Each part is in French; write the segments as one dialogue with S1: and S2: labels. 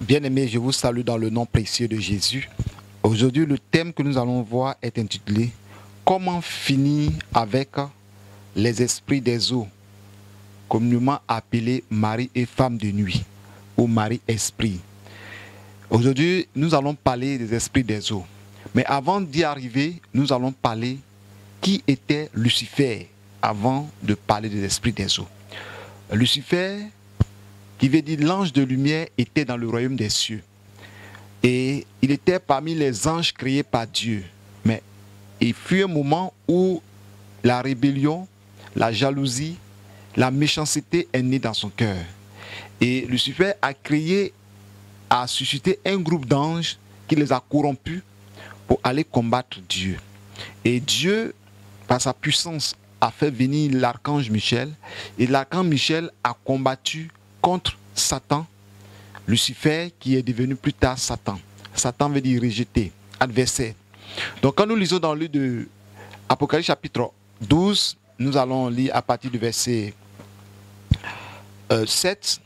S1: Bien-aimés, je vous salue dans le nom précieux de Jésus. Aujourd'hui, le thème que nous allons voir est intitulé « Comment finir avec les esprits des eaux ?» communément appelés mari et femme de nuit ou mari-esprit. Aujourd'hui, nous allons parler des esprits des eaux. Mais avant d'y arriver, nous allons parler qui était Lucifer avant de parler des esprits des eaux. Lucifer, qui veut dire l'ange de lumière, était dans le royaume des cieux. Et il était parmi les anges créés par Dieu. Mais il fut un moment où la rébellion, la jalousie, la méchanceté est née dans son cœur. Et Lucifer a suscité un groupe d'anges qui les a corrompus pour aller combattre Dieu. Et Dieu, par sa puissance, a fait venir l'archange Michel. Et l'archange Michel a combattu contre Satan, Lucifer qui est devenu plus tard Satan. Satan veut dire rejeté, adversaire. Donc quand nous lisons dans le livre de Apocalypse chapitre 12, nous allons lire à partir du verset 7.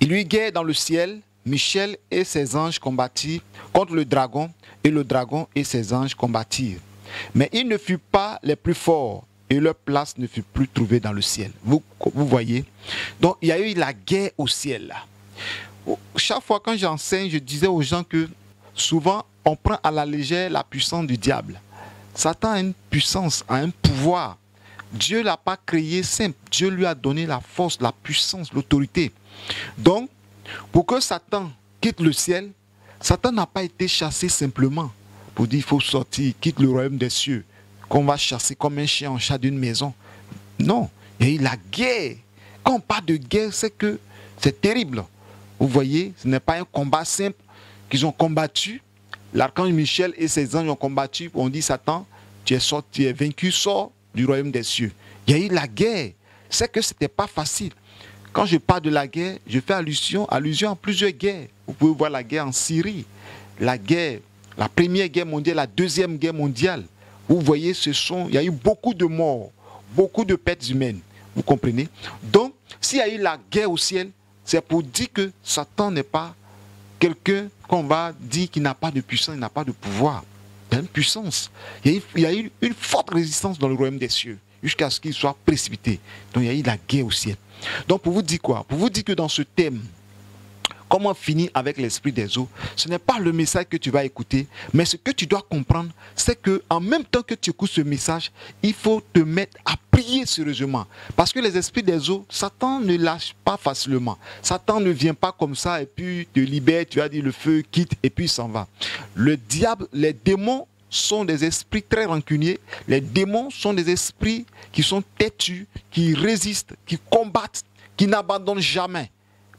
S1: Il y eut guerre dans le ciel, Michel et ses anges combattirent contre le dragon, et le dragon et ses anges combattirent. Mais ils ne furent pas les plus forts, et leur place ne fut plus trouvée dans le ciel. Vous voyez? Donc il y a eu la guerre au ciel là. Chaque fois quand j'enseigne, je disais aux gens que souvent on prend à la légère la puissance du diable. Satan a une puissance, a un pouvoir. Dieu ne l'a pas créé simple. Dieu lui a donné la force, la puissance, l'autorité. Donc, pour que Satan quitte le ciel, Satan n'a pas été chassé simplement pour dire il faut sortir, quitte le royaume des cieux, qu'on va chasser comme un chien en chat d'une maison. Non, il y a eu la guerre. Quand on parle de guerre, c'est que c'est terrible. Vous voyez, ce n'est pas un combat simple qu'ils ont combattu. L'archange Michel et ses anges ont combattu. On dit Satan, tu es vaincu, sors du royaume des cieux. Il y a eu la guerre. C'est que ce n'était pas facile. Quand je parle de la guerre, je fais allusion à plusieurs guerres. Vous pouvez voir la guerre en Syrie, la première guerre mondiale, la deuxième guerre mondiale. Vous voyez, il y a eu beaucoup de morts, beaucoup de pertes humaines. Vous comprenez? Donc, s'il y a eu la guerre au ciel, c'est pour dire que Satan n'est pas quelqu'un qu'on va dire qu'il n'a pas de puissance, il n'a pas de pouvoir. Il y a une puissance. Il y a eu une forte résistance dans le royaume des cieux jusqu'à ce qu'il soit précipité. Donc il y a eu la guerre au ciel. Donc pour vous dire quoi? Pour vous dire que dans ce thème, comment finir avec l'esprit des eaux, ce n'est pas le message que tu vas écouter, mais ce que tu dois comprendre, c'est qu'en même temps que tu écoutes ce message, il faut te mettre à prier sérieusement. Parce que les esprits des eaux, Satan ne lâche pas facilement. Satan ne vient pas comme ça et puis te libère, tu as dit le feu quitte et puis il s'en va. Le diable, les démons sont des esprits très rancuniers. Les démons sont des esprits qui sont têtus, qui résistent, qui combattent, qui n'abandonnent jamais.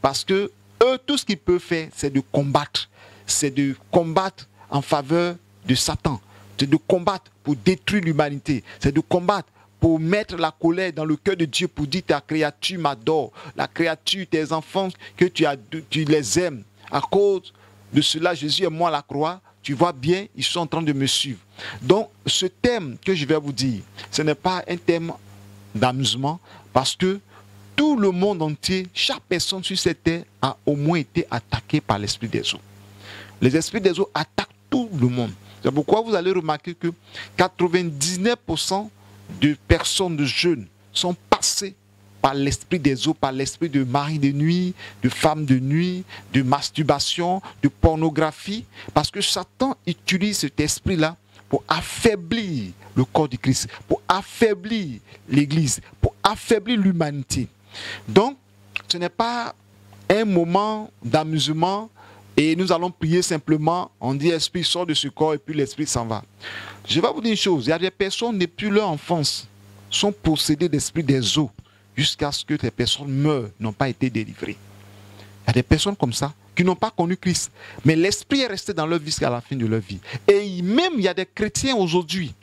S1: Parce que eux, tout ce qu'ils peuvent faire, c'est de combattre. C'est de combattre en faveur de Satan. C'est de combattre pour détruire l'humanité. C'est de combattre pour mettre la colère dans le cœur de Dieu, pour dire ta créature m'adore. La créature, tes enfants, que tu les aimes. À cause de cela, Jésus est mort à la croix. Tu vois bien, ils sont en train de me suivre. Donc, ce thème que je vais vous dire, ce n'est pas un thème d'amusement, parce que tout le monde entier, chaque personne sur cette terre a au moins été attaquée par l'esprit des eaux. Les esprits des eaux attaquent tout le monde. C'est pourquoi vous allez remarquer que 99% de personnes, de jeunes, sont passées par l'esprit des eaux, par l'esprit de mari de nuit, de femme de nuit, de masturbation, de pornographie, parce que Satan utilise cet esprit-là pour affaiblir le corps du Christ, pour affaiblir l'Église, pour affaiblir l'humanité. Donc, ce n'est pas un moment d'amusement et nous allons prier simplement, on dit esprit sort de ce corps et puis l'esprit s'en va. Je vais vous dire une chose, il y a des personnes depuis leur enfance sont possédées d'esprit des eaux jusqu'à ce que ces personnes meurent, n'ont pas été délivrées. Il y a des personnes comme ça qui n'ont pas connu Christ, mais l'esprit est resté dans leur vie jusqu'à la fin de leur vie. Et même il y a des chrétiens aujourd'hui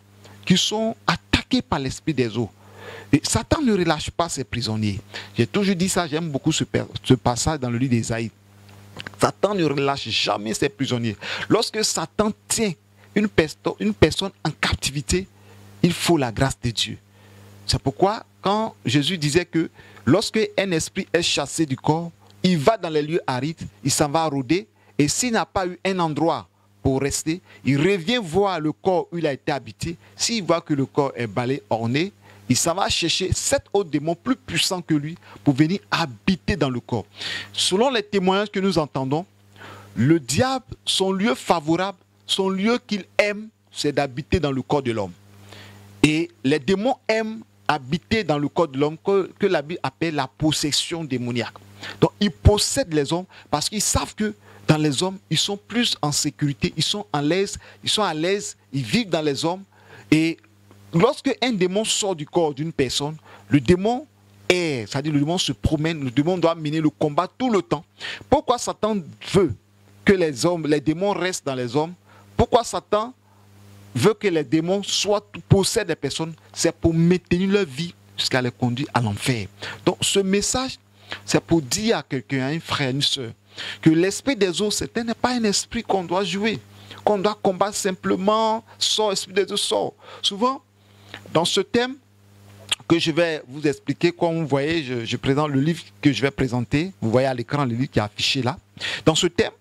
S1: qui sont attaqués par l'esprit des eaux. Et Satan ne relâche pas ses prisonniers. J'ai toujours dit ça, j'aime beaucoup ce passage dans le livre d'Ésaïe. Satan ne relâche jamais ses prisonniers. Lorsque Satan tient une personne en captivité, il faut la grâce de Dieu. C'est pourquoi quand Jésus disait que lorsque un esprit est chassé du corps, il va dans les lieux arides, il s'en va rôder Et s'il n'a pas eu un endroit pour rester, il revient voir le corps où il a été habité. S'il voit que le corps est balai, orné, il s'en va chercher 7 autres démons plus puissants que lui pour venir habiter dans le corps. Selon les témoignages que nous entendons, le diable, son lieu favorable, son lieu qu'il aime, c'est d'habiter dans le corps de l'homme. Et les démons aiment habiter dans le corps de l'homme que la Bible appelle la possession démoniaque. Donc ils possèdent les hommes parce qu'ils savent que dans les hommes, ils sont plus en sécurité, ils sont à l'aise, ils vivent dans les hommes. Et lorsque un démon sort du corps d'une personne, le démon est, c'est-à-dire le démon se promène, le démon doit mener le combat tout le temps. Pourquoi Satan veut que les démons restent dans les hommes? Pourquoi Satan veut que les démons possèdent les personnes? C'est pour maintenir leur vie jusqu'à les conduire à l'enfer. Donc ce message, c'est pour dire à quelqu'un, à un frère, à une soeur, que l'esprit des eaux, ce n'est pas un esprit qu'on doit jouer, qu'on doit combattre simplement, sort, esprit des eaux, sort. Souvent, dans ce thème que je vais vous expliquer, comme vous voyez, je présente le livre que je vais présenter, vous voyez à l'écran le livre qui est affiché là. Dans ce thème,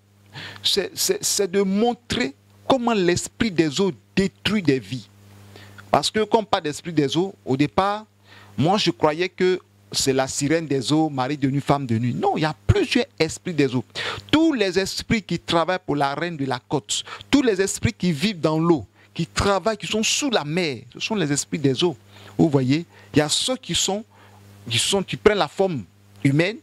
S1: c'est de montrer comment l'esprit des eaux détruit des vies. Parce que comme pas d'esprit des eaux, au départ, moi je croyais que c'est la sirène des eaux, mari de nuit, femme de nuit. Non, il y a plusieurs esprits des eaux. Tous les esprits qui travaillent pour la reine de la côte, tous les esprits qui vivent dans l'eau, qui travaillent, qui sont sous la mer, ce sont les esprits des eaux. Vous voyez, il y a ceux qui prennent la forme humaine,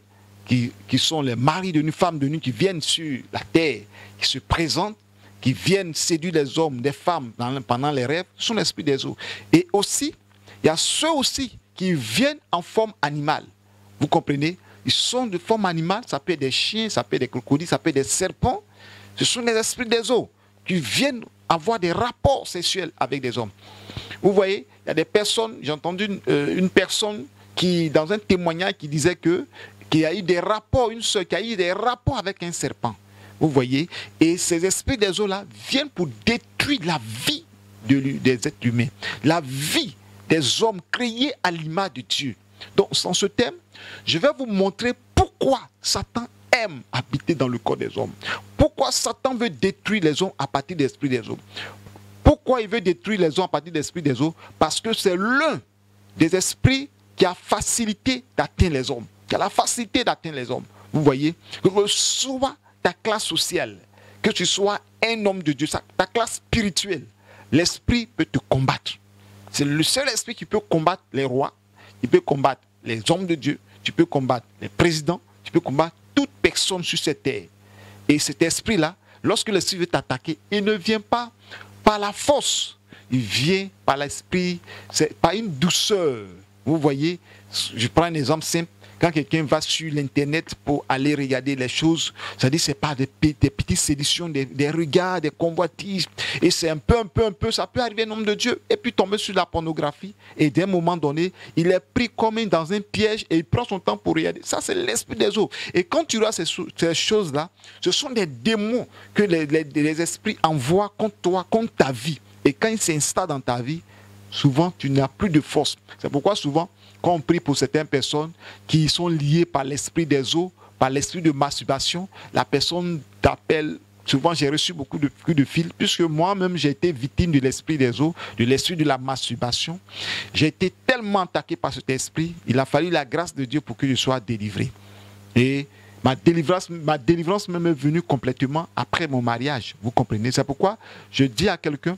S1: qui sont les maris de nuit, femmes de nuit, qui viennent sur la terre, qui se présentent, qui viennent séduire les hommes, des femmes pendant les rêves, ce sont les esprits des eaux. Et aussi, il y a ceux aussi qui viennent en forme animale. Vous comprenez? Ils sont de forme animale, ça peut être des chiens, ça peut être des crocodiles, ça peut être des serpents. Ce sont les esprits des eaux qui viennent avoir des rapports sexuels avec des hommes. Vous voyez, il y a des personnes, j'ai entendu une personne qui, dans un témoignage, qui disait qu'il y a eu des rapports, une sœur qui a eu des rapports avec un serpent. Vous voyez, et ces esprits des eaux-là viennent pour détruire la vie des êtres humains, la vie des hommes créés à l'image de Dieu. Donc, dans ce thème, je vais vous montrer pourquoi Satan aime habiter dans le corps des hommes. Pourquoi Satan veut détruire les hommes à partir de l'esprit des hommes. Pourquoi il veut détruire les hommes à partir de l'esprit des hommes? Parce que c'est l'un des esprits qui a facilité d'atteindre les hommes, qui a la facilité d'atteindre les hommes. Vous voyez, que ce soit ta classe sociale, que tu sois un homme de Dieu, ta classe spirituelle, l'esprit peut te combattre. C'est le seul esprit qui peut combattre les rois, il peut combattre les hommes de Dieu, tu peux combattre les présidents, tu peux combattre toute personne sur cette terre. Et cet esprit-là, lorsque l'esprit veut t'attaquer, il ne vient pas par la force, il vient par l'esprit, c'est par une douceur. Vous voyez, je prends un exemple simple. Quand quelqu'un va sur l'internet pour aller regarder les choses, ça dit c'est pas des petites séductions, des regards, des convoitises. Et c'est un peu, ça peut arriver un homme de Dieu et puis tomber sur la pornographie. Et d'un moment donné, il est pris comme dans un piège et il prend son temps pour regarder. Ça, c'est l'esprit des eaux. Et quand tu vois ces choses-là, ce sont des démons que les esprits envoient contre toi, contre ta vie. Et quand ils s'installent dans ta vie, souvent, tu n'as plus de force. C'est pourquoi souvent, quand on prie pour certaines personnes qui sont liées par l'esprit des eaux, par l'esprit de masturbation, la personne t'appelle. Souvent, j'ai reçu beaucoup de coups de fil, puisque moi-même, j'ai été victime de l'esprit des eaux, de l'esprit de la masturbation. J'ai été tellement attaqué par cet esprit, il a fallu la grâce de Dieu pour que je sois délivré. Et ma délivrance même est venue complètement après mon mariage. Vous comprenez? C'est pourquoi je dis à quelqu'un,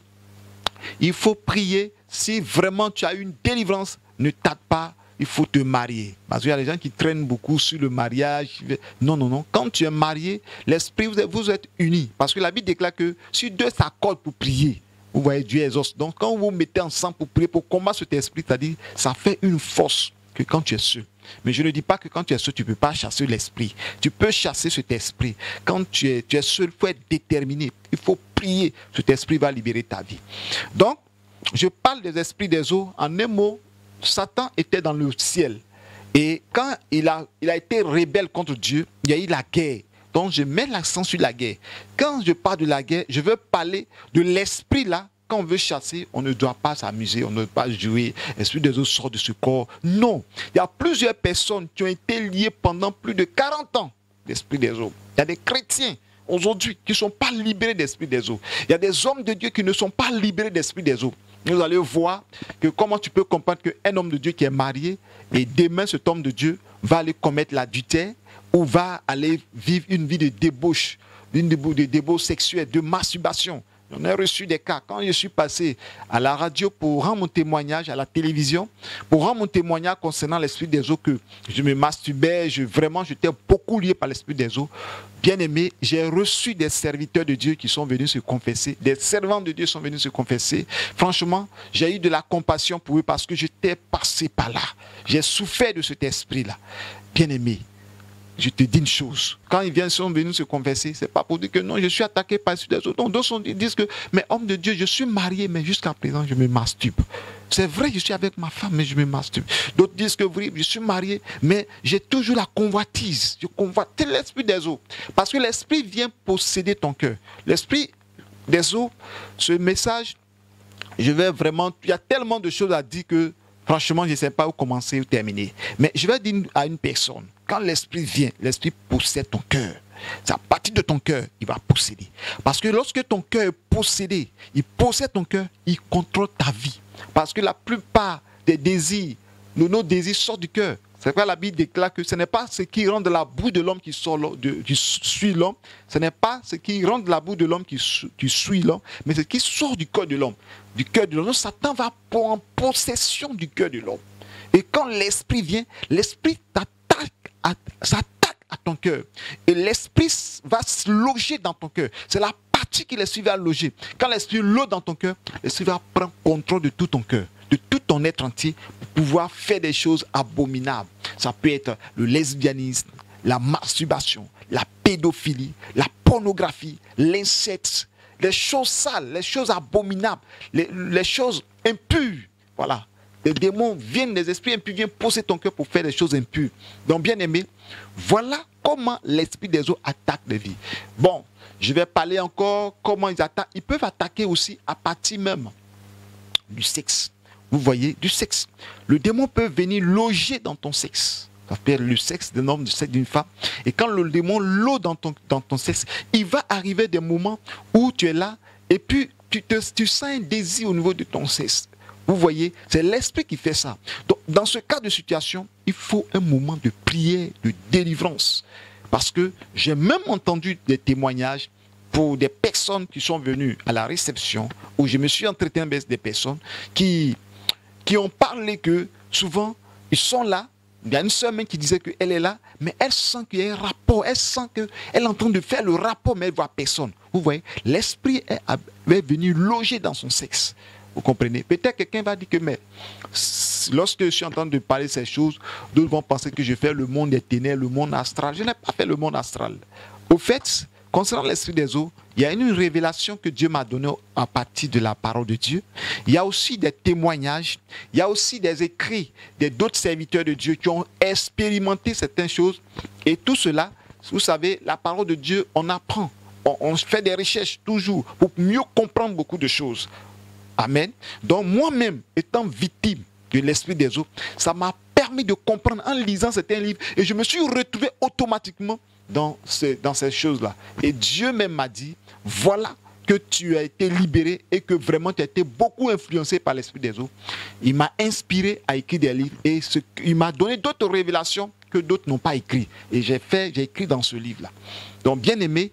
S1: il faut prier. Si vraiment tu as une délivrance, ne tarde pas, il faut te marier. Parce qu'il y a des gens qui traînent beaucoup sur le mariage. Non. Quand tu es marié, l'esprit, vous êtes unis. Parce que la Bible déclare que si deux s'accordent pour prier, vous voyez, Dieu exauce. Donc quand vous vous mettez ensemble pour prier, pour combattre cet esprit, c'est-à-dire, ça fait une force que quand tu es seul. Mais je ne dis pas que quand tu es seul, tu ne peux pas chasser l'esprit. Tu peux chasser cet esprit. Quand tu es seul, il faut être déterminé. Il faut prier. Cet esprit va libérer ta vie. Donc, je parle des esprits des eaux. En un mot, Satan était dans le ciel. Et quand il a été rebelle contre Dieu, il y a eu la guerre. Donc, je mets l'accent sur la guerre. Quand je parle de la guerre, je veux parler de l'esprit là. Quand on veut chasser, on ne doit pas s'amuser, on ne doit pas jouer. L'esprit des eaux sort de ce corps. Non. Il y a plusieurs personnes qui ont été liées pendant plus de 40 ans. L'esprit des eaux. Il y a des chrétiens. aujourd'hui qui ne sont pas libérés d'esprit des eaux. Il y a des hommes de Dieu qui ne sont pas libérés d'esprit des eaux. Vous allez voir que comment tu peux comprendre qu'un homme de Dieu qui est marié et demain cet homme de Dieu va aller commettre l'adultère ou va aller vivre une vie de débauche, de débauche sexuelle, de masturbation. On a reçu des cas. Quand je suis passé à la radio pour rendre mon témoignage, à la télévision, pour rendre mon témoignage concernant l'esprit des eaux, que je me masturbais, vraiment j'étais beaucoup lié par l'esprit des eaux. Bien aimé, j'ai reçu des serviteurs de Dieu qui sont venus se confesser, des servants de Dieu sont venus se confesser. Franchement, j'ai eu de la compassion pour eux parce que j'étais passé par là. J'ai souffert de cet esprit-là. Bien aimé, je te dis une chose, quand ils sont venus se confesser, ce n'est pas pour dire que non, je suis attaqué par l'esprit des autres. D'autres disent que, mais homme de Dieu, je suis marié, mais jusqu'à présent, je me masturbe. C'est vrai, je suis avec ma femme, mais je me masturbe. D'autres disent que oui, je suis marié, mais j'ai toujours la convoitise. Je convoite l'esprit des eaux. Parce que l'esprit vient posséder ton cœur. L'esprit des eaux, ce message, il y a tellement de choses à dire que, franchement, je ne sais pas où commencer ou terminer. Mais je vais dire à une personne, quand l'esprit vient, l'esprit possède ton cœur. C'est à partir de ton cœur, il va posséder. Parce que lorsque ton cœur est possédé, il possède ton cœur, il contrôle ta vie. Parce que la plupart des désirs, nos désirs sortent du cœur. C'est pourquoi la Bible déclare que ce n'est pas ce qui rentre de la boue de l'homme qui suit l'homme. Ce n'est pas ce qui rentre de la boue de l'homme qui suit l'homme, mais ce qui sort du cœur de l'homme. Du cœur de l'homme. Satan va prendre possession du cœur de l'homme. Et quand l'esprit vient, l'esprit s'attaque à ton cœur. Et l'esprit va se loger dans ton cœur. C'est la partie que l'esprit va loger. Quand l'esprit loge dans ton cœur, l'esprit va prendre contrôle de tout ton cœur, de tout ton être entier, pour pouvoir faire des choses abominables. Ça peut être le lesbianisme, la masturbation, la pédophilie, la pornographie, l'inceste, les choses sales, les choses abominables, les choses impures. Voilà. Les démons viennent, les esprits impurs viennent posséder ton cœur pour faire des choses impures. Donc, bien aimé, voilà comment l'esprit des eaux attaque les vies. Bon, je vais parler encore comment ils attaquent. Ils peuvent attaquer aussi à partir même du sexe. Vous voyez, du sexe. Le démon peut venir loger dans ton sexe. Ça s'appelle le sexe d'un homme, le sexe d'une femme. Et quand le démon loge dans ton sexe, il va arriver des moments où tu es là et puis tu sens un désir au niveau de ton sexe. Vous voyez, c'est l'esprit qui fait ça. Donc, dans ce cas de situation, il faut un moment de prière, de délivrance. Parce que j'ai même entendu des témoignages pour des personnes qui sont venues à la réception, où je me suis entretenu avec des personnes qui ont parlé que souvent, ils sont là. Il y a une sœur même qui disait qu'elle est là, mais elle sent qu'il y a un rapport. Elle sent qu'elle est en train de faire le rapport, mais elle ne voit personne. Vous voyez, l'esprit est venu loger dans son sexe. Vous comprenez? Peut-être quelqu'un va dire que, mais lorsque je suis en train de parler de ces choses, d'autres vont penser que je fais le monde des ténèbres, le monde astral. Je n'ai pas fait le monde astral. Au fait, concernant l'esprit des eaux, il y a une révélation que Dieu m'a donnée à partir de la parole de Dieu. Il y a aussi des témoignages, il y a aussi des écrits d'autres serviteurs de Dieu qui ont expérimenté certaines choses. Et tout cela, vous savez, la parole de Dieu, on apprend. On fait des recherches toujours pour mieux comprendre beaucoup de choses. Amen. Donc moi-même, étant victime de l'esprit des eaux, ça m'a permis de comprendre en lisant certains livres et je me suis retrouvé automatiquement dans ces choses-là. Et Dieu même m'a dit, voilà que tu as été libéré et que vraiment tu as été beaucoup influencé par l'esprit des eaux. Il m'a inspiré à écrire des livres et il m'a donné d'autres révélations que d'autres n'ont pas écrites. Et j'ai écrit dans ce livre-là. Donc bien aimé,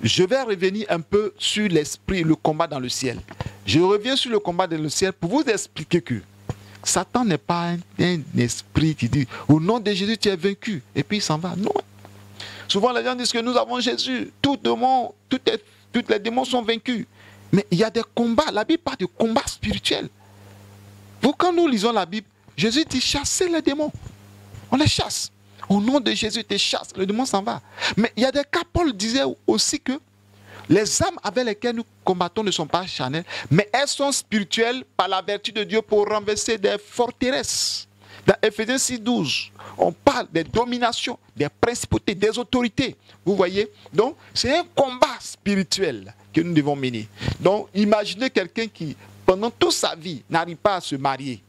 S1: je vais revenir un peu sur l'esprit, le combat dans le ciel. Je reviens sur le combat dans le ciel pour vous expliquer que Satan n'est pas un esprit qui dit au nom de Jésus tu es vaincu et puis il s'en va. Non. Souvent les gens disent que nous avons Jésus, tous les démons sont vaincus. Mais il y a des combats, la Bible parle de combats spirituels. Quand nous lisons la Bible, Jésus dit chassez les démons. On les chasse. Au nom de Jésus, tu chasses, le démon s'en va. Mais il y a des cas, Paul disait aussi que les âmes avec lesquelles nous combattons ne sont pas charnelles, mais elles sont spirituelles par la vertu de Dieu pour renverser des forteresses. Dans Éphésiens 6:12, on parle des dominations, des principautés, des autorités. Vous voyez? Donc, c'est un combat spirituel que nous devons mener. Donc, imaginez quelqu'un qui, pendant toute sa vie, n'arrive pas à se marier.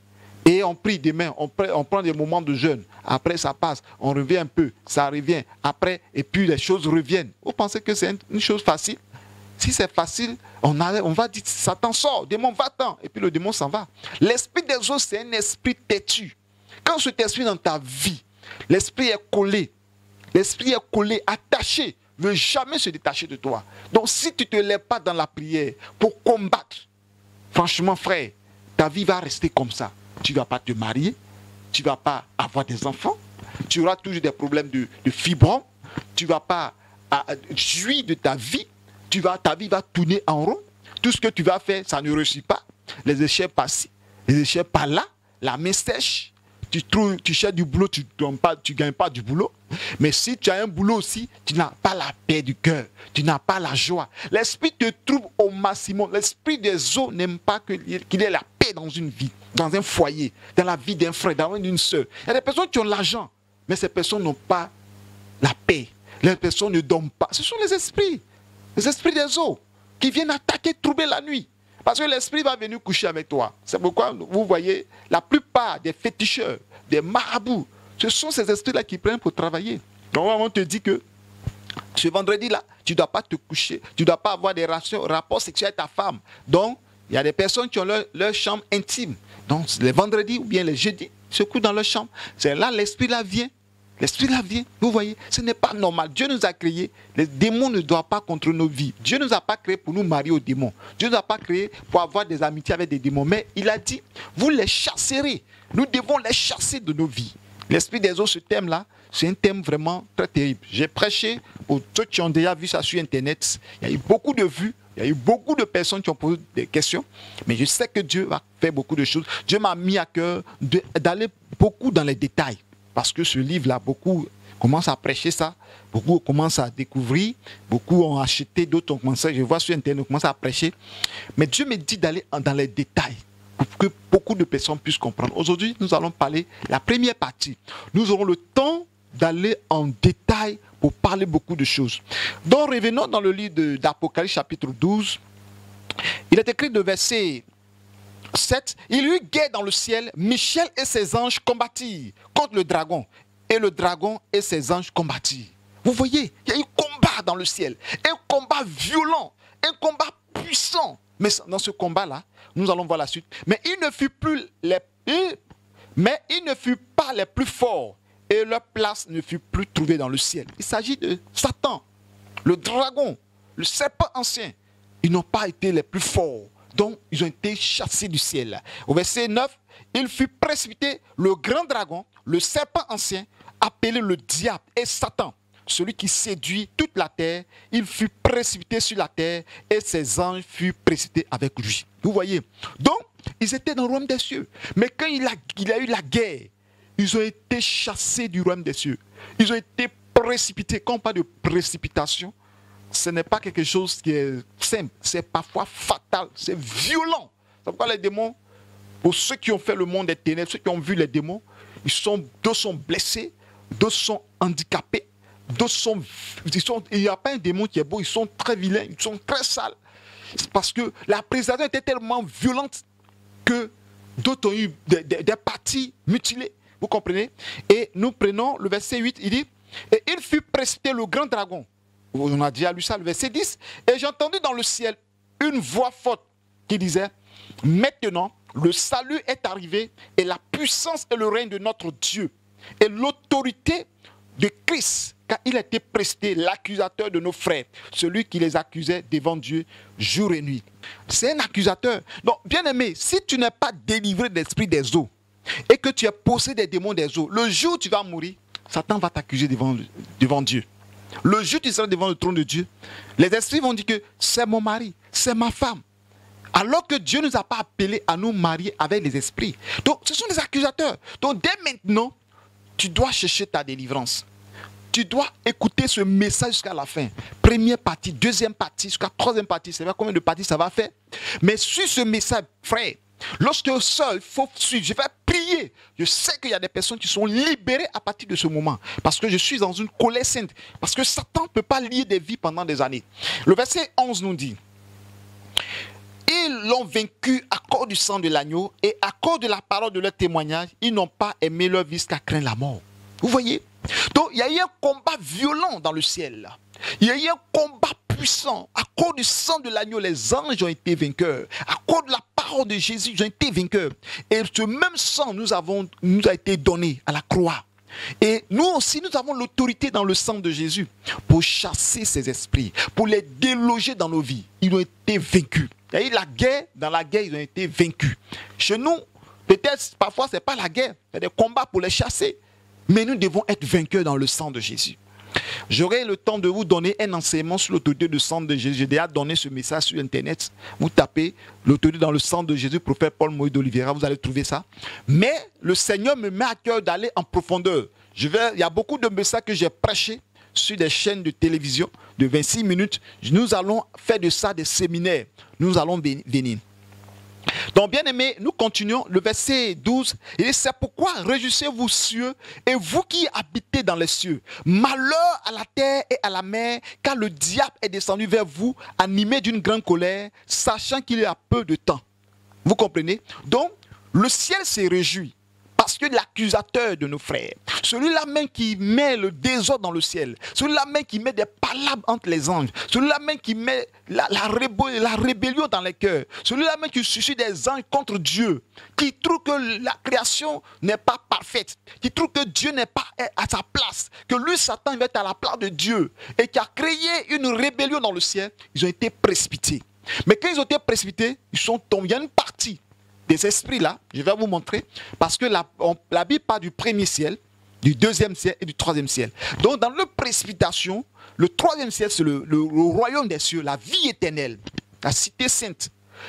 S1: Et on prie demain, on prend des moments de jeûne. Après, ça passe, on revient un peu, ça revient. Après, et puis les choses reviennent. Vous pensez que c'est une chose facile? Si c'est facile, on va dire, Satan sort, démon va-t'en. Et puis le démon s'en va. L'esprit des eaux, c'est un esprit têtu. Quand cet esprit dans ta vie, l'esprit est collé, attaché, ne veut jamais se détacher de toi. Donc si tu ne te lèves pas dans la prière pour combattre, franchement frère, ta vie va rester comme ça. Tu ne vas pas te marier, tu ne vas pas avoir des enfants, tu auras toujours des problèmes de fibromes, tu ne vas pas jouir de ta vie, ta vie va tourner en rond. Tout ce que tu vas faire, ça ne réussit pas. Les échecs passent, les échecs par là, la main sèche, tu cherches du boulot, tu ne gagnes pas du boulot. Mais si tu as un boulot aussi, tu n'as pas la paix du cœur, tu n'as pas la joie. L'esprit te trouve au maximum. L'esprit des eaux n'aime pas qu'il y ait la paix dans une vie, dans un foyer, dans la vie d'un frère, dans une soeur. Il y a des personnes qui ont l'argent, mais ces personnes n'ont pas la paix. Les personnes ne dorment pas. Ce sont les esprits des eaux qui viennent attaquer, troubler la nuit. Parce que l'esprit va venir coucher avec toi. C'est pourquoi vous voyez la plupart des féticheurs, des marabouts, ce sont ces esprits-là qui prennent pour travailler. Donc on te dit que ce vendredi-là, tu ne dois pas te coucher, tu ne dois pas avoir des rapports sexuels avec ta femme. Donc, il y a des personnes qui ont leur chambre intime. Donc, les vendredis ou bien les jeudis, ils se couchent dans leur chambre. C'est là l'esprit-là vient. L'esprit-là vient. Vous voyez, ce n'est pas normal. Dieu nous a créés. Les démons ne doivent pas contrôler nos vies. Dieu ne nous a pas créés pour nous marier aux démons. Dieu ne nous a pas créés pour avoir des amitiés avec des démons. Mais il a dit, vous les chasserez. Nous devons les chasser de nos vies. L'esprit des eaux, ce thème-là, c'est un thème vraiment très terrible. J'ai prêché, pour ceux qui ont déjà vu ça sur Internet, il y a eu beaucoup de vues, il y a eu beaucoup de personnes qui ont posé des questions, mais je sais que Dieu va faire beaucoup de choses. Dieu m'a mis à cœur d'aller beaucoup dans les détails, parce que ce livre-là, beaucoup commencent à prêcher ça, beaucoup commencent à découvrir, beaucoup ont acheté, d'autres ont commencé, je vois sur Internet, ont commencé à prêcher, mais Dieu me dit d'aller dans les détails, pour que beaucoup de personnes puissent comprendre. Aujourd'hui, nous allons parler la première partie. Nous aurons le temps d'aller en détail pour parler beaucoup de choses. Donc, revenons dans le livre d'Apocalypse, chapitre 12. Il est écrit de verset 7. Il y eut guerre dans le ciel. Michel et ses anges combattirent contre le dragon. Et le dragon et ses anges combattirent. Vous voyez, il y a eu combat dans le ciel. Un combat violent. Un combat puissant. Mais dans ce combat-là, nous allons voir la suite. Mais ils ne furent pas les plus forts. Et leur place ne fut plus trouvée dans le ciel. Il s'agit de Satan, le dragon, le serpent ancien. Ils n'ont pas été les plus forts. Donc, ils ont été chassés du ciel. Au verset 9, il fut précipité le grand dragon, le serpent ancien, appelé le diable et Satan, celui qui séduit toute la terre. Il fut précipité sur la terre et ses anges furent précipités avec lui. Vous voyez? Donc, ils étaient dans le royaume des cieux. Mais quand il a eu la guerre, ils ont été chassés du royaume des cieux. Ils ont été précipités. Quand on parle de précipitation, ce n'est pas quelque chose qui est simple. C'est parfois fatal. C'est violent. C'est pourquoi les démons, pour ceux qui ont fait le monde des ténèbres, ceux qui ont vu les démons, d'autres sont blessés, d'autres sont handicapés, il n'y a pas un démon qui est beau, ils sont très vilains, ils sont très sales. C'est parce que la présentation était tellement violente que d'autres ont eu des parties mutilées. Vous comprenez? Et nous prenons le verset 8, il dit, et il fut précipité le grand dragon. On a déjà lu ça, le verset 10. Et j'ai entendu dans le ciel une voix forte qui disait, maintenant le salut est arrivé et la puissance et le règne de notre Dieu et l'autorité de Christ, car il a été précipité, l'accusateur de nos frères, celui qui les accusait devant Dieu jour et nuit. C'est un accusateur. Donc, bien aimé, si tu n'es pas délivré de l'esprit des eaux et que tu es possédé des démons des eaux, le jour où tu vas mourir, Satan va t'accuser devant Dieu. Le jour où tu seras devant le trône de Dieu, les esprits vont dire que c'est mon mari, c'est ma femme. Alors que Dieu ne nous a pas appelés à nous marier avec les esprits. Donc, ce sont des accusateurs. Donc, dès maintenant, tu dois chercher ta délivrance. Tu dois écouter ce message jusqu'à la fin. Première partie, deuxième partie, jusqu'à troisième partie. C'est pas combien de parties ça va faire. Mais suis ce message, frère. Lorsque seul, il faut suivre. Je vais prier. Je sais qu'il y a des personnes qui sont libérées à partir de ce moment. Parce que je suis dans une colère sainte. Parce que Satan ne peut pas lier des vies pendant des années. Le verset 11 nous dit, Ils l'ont vaincu à cause du sang de l'agneau et à cause de la parole de leur témoignage, ils n'ont pas aimé leur vie jusqu'à craindre la mort. Vous voyez? Donc il y a eu un combat violent dans le ciel. Il y a eu un combat puissant. À cause du sang de l'agneau, les anges ont été vainqueurs. À cause de la parole de Jésus, ils ont été vainqueurs. Et ce même sang nous a été donné à la croix. Et nous aussi, nous avons l'autorité dans le sang de Jésus pour chasser ces esprits, pour les déloger dans nos vies. Ils ont été vaincus. Et dans la guerre, ils ont été vaincus. Chez nous, peut-être, parfois, ce n'est pas la guerre. Il y a des combats pour les chasser. Mais nous devons être vainqueurs dans le sang de Jésus. J'aurai le temps de vous donner un enseignement sur l'autorité du sang de Jésus. J'ai déjà donné ce message sur Internet. Vous tapez l'autorité dans le sang de Jésus, prophète Paul Moïse d'Oliveira, vous allez trouver ça. Mais le Seigneur me met à cœur d'aller en profondeur. Il y a beaucoup de messages que j'ai prêchés sur des chaînes de télévision de 26 minutes. Nous allons faire de ça des séminaires. Nous allons venir. Donc, bien aimés, nous continuons. Le verset 12, il dit, c'est pourquoi réjouissez-vous cieux et vous qui habitez dans les cieux. Malheur à la terre et à la mer, car le diable est descendu vers vous, animé d'une grande colère, sachant qu'il y a peu de temps. Vous comprenez? Donc, le ciel s'est réjoui. Parce que l'accusateur de nos frères, celui-là même qui met le désordre dans le ciel, celui-là même qui met des palabres entre les anges, celui-là même qui met la rébellion dans les cœurs, celui-là même qui suscite des anges contre Dieu, qui trouve que la création n'est pas parfaite, qui trouve que Dieu n'est pas à sa place, que lui, Satan, va être à la place de Dieu, et qui a créé une rébellion dans le ciel, ils ont été précipités. Mais quand ils ont été précipités, ils sont tombés. Il y a une partie des esprits là, je vais vous montrer, parce que la Bible parle du premier ciel, du deuxième ciel et du troisième ciel. Donc dans leur précipitation, le troisième ciel c'est le royaume des cieux, la vie éternelle, la cité sainte.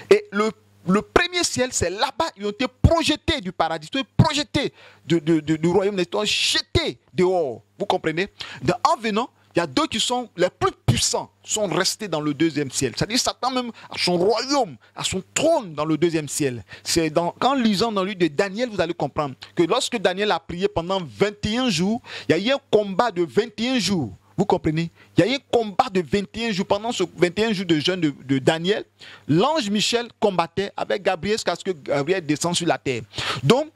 S1: Et le premier ciel, c'est là-bas, ils ont été projetés du paradis, ils ont été projetés du royaume des cieux, jetés dehors, vous comprenez? En venant, il y a deux qui sont les plus puissants, sont restés dans le deuxième ciel. C'est-à-dire Satan même à son royaume, à son trône dans le deuxième ciel. En lisant dans le livre de Daniel, vous allez comprendre que lorsque Daniel a prié pendant 21 jours, il y a eu un combat de 21 jours. Vous comprenez? Il y a eu un combat de 21 jours. Pendant ce 21 jours de jeûne de Daniel, l'ange Michel combattait avec Gabriel jusqu'à ce que Gabriel descende sur la terre. Donc,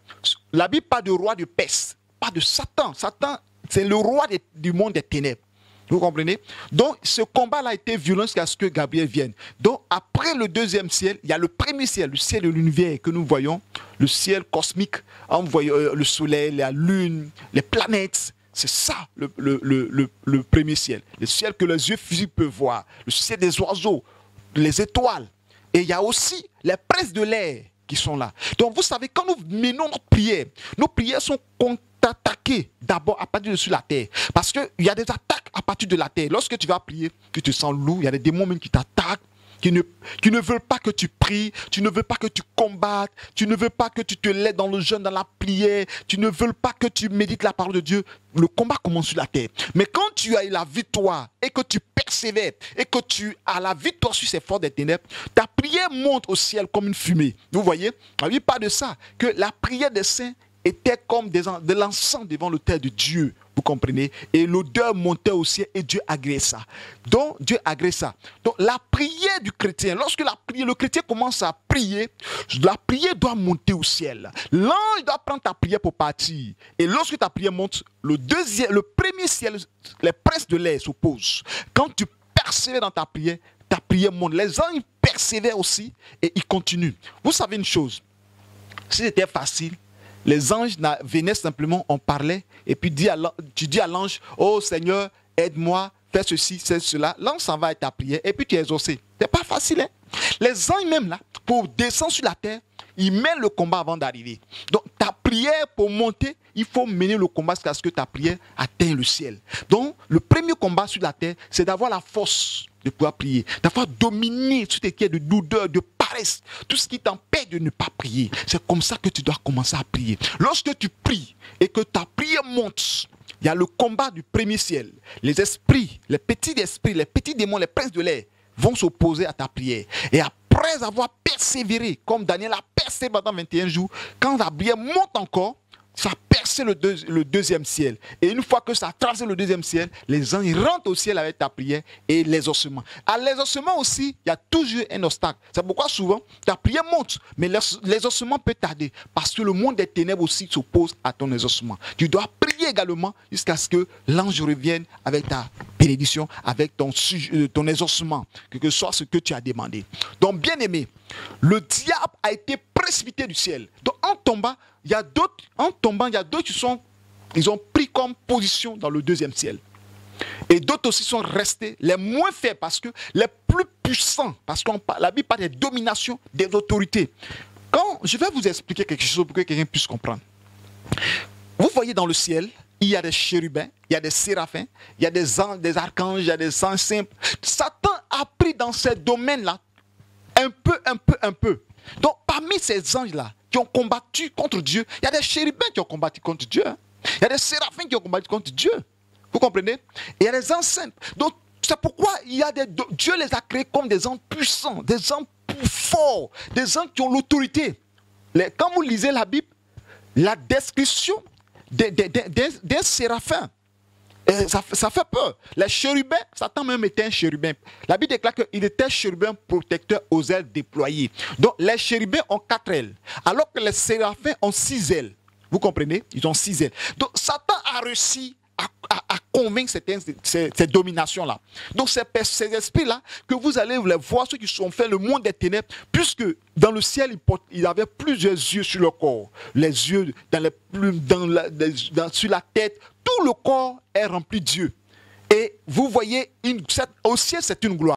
S1: la Bible parle de roi de peste, pas de Satan. Satan, c'est le roi du monde des ténèbres. Vous comprenez? Donc, ce combat-là a été violent jusqu'à ce que Gabriel vienne. Donc, après le deuxième ciel, il y a le premier ciel, le ciel de l'univers que nous voyons, le ciel cosmique, on voit le soleil, la lune, les planètes. C'est ça le premier ciel. Le ciel que les yeux physiques peuvent voir, le ciel des oiseaux, les étoiles. Et il y a aussi les princes de l'air qui sont là. Donc, vous savez, quand nous menons nos prières sont attaquer d'abord à partir de sur la terre. Parce qu'il y a des attaques à partir de la terre. Lorsque tu vas prier, tu te sens lourd, il y a des démons même qui t'attaquent, qui ne veulent pas que tu pries, tu ne veux pas que tu combattes, tu ne veux pas que tu te lèves dans le jeûne, dans la prière, tu ne veux pas que tu médites la parole de Dieu. Le combat commence sur la terre. Mais quand tu as eu la victoire et que tu persévères et que tu as la victoire sur ces forces des ténèbres, ta prière monte au ciel comme une fumée. Vous voyez? On ne dit pas de ça, que la prière des saints était comme de l'encens devant l'autel de Dieu. Vous comprenez? Et l'odeur montait au ciel et Dieu agréait ça. Donc, Dieu agrée ça. Donc, la prière du chrétien, lorsque le chrétien commence à prier, la prière doit monter au ciel. L'ange doit prendre ta prière pour partir. Et lorsque ta prière monte, le premier ciel, les princes de l'air s'opposent. Quand tu persévères dans ta prière monte. Les anges persévèrent aussi et ils continuent. Vous savez une chose, si c'était facile, les anges venaient simplement, on parlait, et puis tu dis à l'ange, oh Seigneur, aide-moi, fais ceci, fais cela. L'ange s'en va à ta prière, et puis tu es exaucé. C'est pas facile, hein? Les anges même là, pour descendre sur la terre, ils mènent le combat avant d'arriver. Donc ta prière, pour monter, il faut mener le combat jusqu'à ce que ta prière atteigne le ciel. Donc le premier combat sur la terre, c'est d'avoir la force de pouvoir prier, d'avoir dominé tout ce qui est de douleur, de paresse, tout ce qui t'empêche de ne pas prier. C'est comme ça que tu dois commencer à prier. Lorsque tu pries et que ta prière monte, il y a le combat du premier ciel. Les esprits, les petits démons, les princes de l'air vont s'opposer à ta prière. Et après avoir persévéré, comme Daniel a persévéré pendant 21 jours, quand la prière monte encore, ça persévère traversé le deuxième ciel. Et une fois que ça a traversé le deuxième ciel, les anges rentrent au ciel avec ta prière et les ossements. À les ossements aussi, il y a toujours un obstacle. C'est pourquoi souvent, ta prière monte, mais les ossements peuvent tarder. Parce que le monde des ténèbres aussi s'oppose à ton exaucement. Tu dois prier également jusqu'à ce que l'ange revienne avec ta bénédiction, avec ton exaucement, que soit ce que tu as demandé. Donc, bien aimé, le diable a été précipité du ciel. Donc, en tombant, il y a d'autres ils ont pris comme position dans le deuxième ciel. Et d'autres aussi sont restés les moins faibles parce que les plus puissants, parce que la Bible parle des dominations, des autorités. Quand je vais vous expliquer quelque chose pour que quelqu'un puisse comprendre. Vous voyez dans le ciel, il y a des chérubins, il y a des séraphins, il y a des anges, des archanges, il y a des anges simples. Satan a pris dans ces domaines-là un peu. Donc parmi ces anges-là qui ont combattu contre Dieu, il y a des chérubins qui ont combattu contre Dieu. Hein. Il y a des séraphins qui ont combattu contre Dieu. Vous comprenez? Et il y a des anges simples. Donc c'est pourquoi Dieu les a créés comme des anges puissants, des anges forts, des anges qui ont l'autorité. Quand vous lisez la Bible, la description d'un séraphin, ça fait peur. Les chérubins, Satan même était un chérubin. La Bible déclare qu'il était chérubin protecteur aux ailes déployées. Donc les chérubins ont 4 ailes, alors que les séraphins ont 6 ailes. Vous comprenez? Ils ont 6 ailes. Donc Satan a réussi à convaincre ces dominations-là. Donc ces esprits-là, que vous allez les voir, ceux qui sont faits le monde des ténèbres, puisque dans le ciel, ils avaient plusieurs yeux sur le corps. Les yeux dans les plumes, sur la tête, tout le corps est rempli de Dieu. Et vous voyez, au ciel, c'est une gloire.